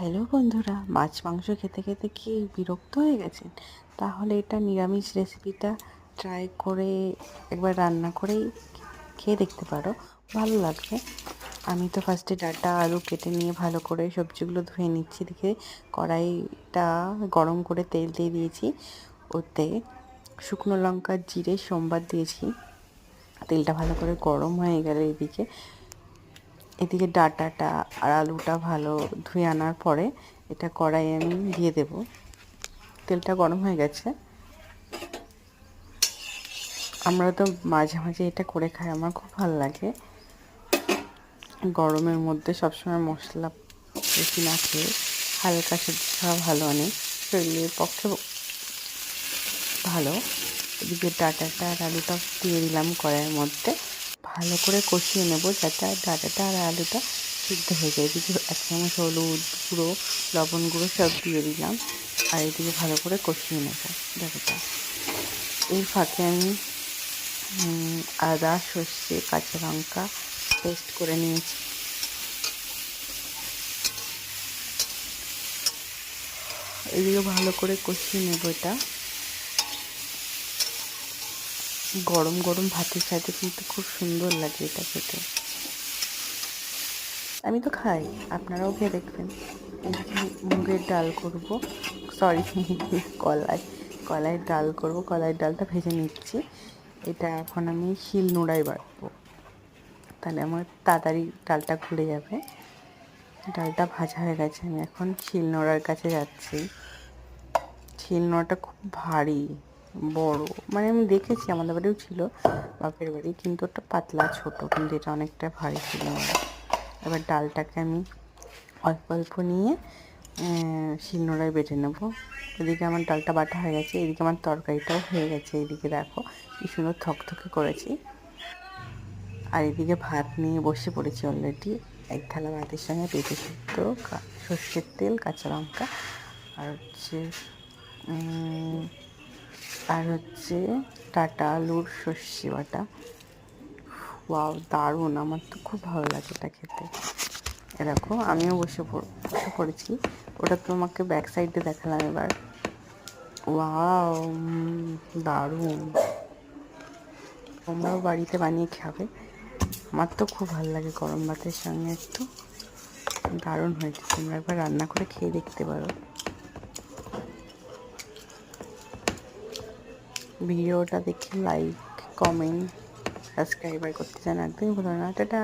Hello বন্ধুরা, মাছ মাংস খেতে খেতে কি বিরক্ত হয়ে গেছেন? তাহলে এটা নিরামিষ রেসিপিটা ট্রাই করে একবার রান্না করেই খেয়ে দেখতে পারো, ভালো লাগবে। আমি তো ফার্স্টে ডাঁটা আলু কেটে নিয়ে ভালো করে সবজিগুলো ধুয়ে নিচ্ছি। দেখে কড়াইটা গরম করে তেল দিয়ে দিয়েছি, ওতে শুকনো লঙ্কা জিরে সোমবার দিয়েছি। তেলটা ভালো করে গরম হয়ে গেলে এদিকে ডাঁটাটা আর আলুটা ভালো ধুয়ে আনার পরে এটা কড়াইয়ে আমি দিয়ে দেব। তেলটা গরম হয়ে গেছে। আমরা তো মাঝে মাঝে এটা করে খাই, আমার খুব ভালো লাগে। গরমের মধ্যে সবসময় মশলা বেশি না খেয়ে হালকা সবজি খাওয়া ভালো, অনেক শরীরের পক্ষে ভালো। এদিকে ডাঁটাটা আর আলুটা দিয়ে দিলাম কড়াইয়ের মধ্যে, ভালো করে কষিয়ে নেব যাতে ডাঁটাটা আর আলুটা সিদ্ধ হয়ে যায়। এদিকে 1 চামচ হলুদ গুঁড়ো, লবণ গুঁড়ো সব দিয়ে দিলাম, আর এদিকে ভালো করে কষিয়ে নেব ডাঁটাটা। এর ফাঁকে আমি আদা সর্ষে কাঁচা লঙ্কা পেস্ট করে নিয়েছি। এদিকে ভালো করে কষিয়ে নেব এটা। গরম গরম ভাতের সাথে কিন্তু খুব সুন্দর লাগে এটা খেতে। আমি তো খাই, আপনারাও খেয়ে দেখবেন। এদিকে মুগের ডাল করব, সরি কলাইয়ের ডাল করব। কলাইয়ের ডালটা ভেজে নিচ্ছি। এটা এখন আমি শিলনোড়ায় বাটবো, তাহলে আমার তাড়াতাড়ি ডালটা খুলে যাবে। ডালটা ভাজা হয়ে গেছে, আমি এখন শিলনোড়ার কাছে যাচ্ছি। শিলনোড়াটা খুব ভারী বড়, মানে আমি দেখেছি আমাদের বাড়িও ছিল, বাপের বাড়ি, কিন্তু ওটা পাতলা ছোট, কিন্তু এটা অনেকটা ভারী শিলনোড়া। এবার ডালটাকে আমি অল্প অল্প নিয়ে শিলনোড়ায় বেটে নেবো। এদিকে আমার ডালটা বাটা হয়ে গেছে, এদিকে আমার তরকারিটাও হয়ে গেছে। এদিকে দেখো কি সুন্দর থকথকে করেছি। আর এদিকে ভাত নিয়ে বসে পড়েছি অলরেডি। এক থালা ভাতের সঙ্গে পেঁপে শুক্তো, সর্ষের তেল, কাঁচা লঙ্কা, আর হচ্ছে ডাঁটা আলুর সর্ষে বাটা। ওয়াও, দারুণ! আমার তো খুব ভালো লাগে এটা খেতে। এরকম আমিও বসে পড়েছি। ওটা তোমাকে ব্যাক সাইডে দেখালাম এবার। ওয়াও, দারুণ! তোমরাও বাড়িতে বানিয়ে খাবে। আমার তো খুব ভালো লাগে গরম ভাতের সঙ্গে, একটু দারুণ হয়েছে। তোমরা একবার রান্না করে খেয়ে দেখতে পারো। ভিডিওটা দেখে লাইক, কমেন্ট, সাবস্ক্রাইব করতে চান একদমই ভুলো না। টাটা।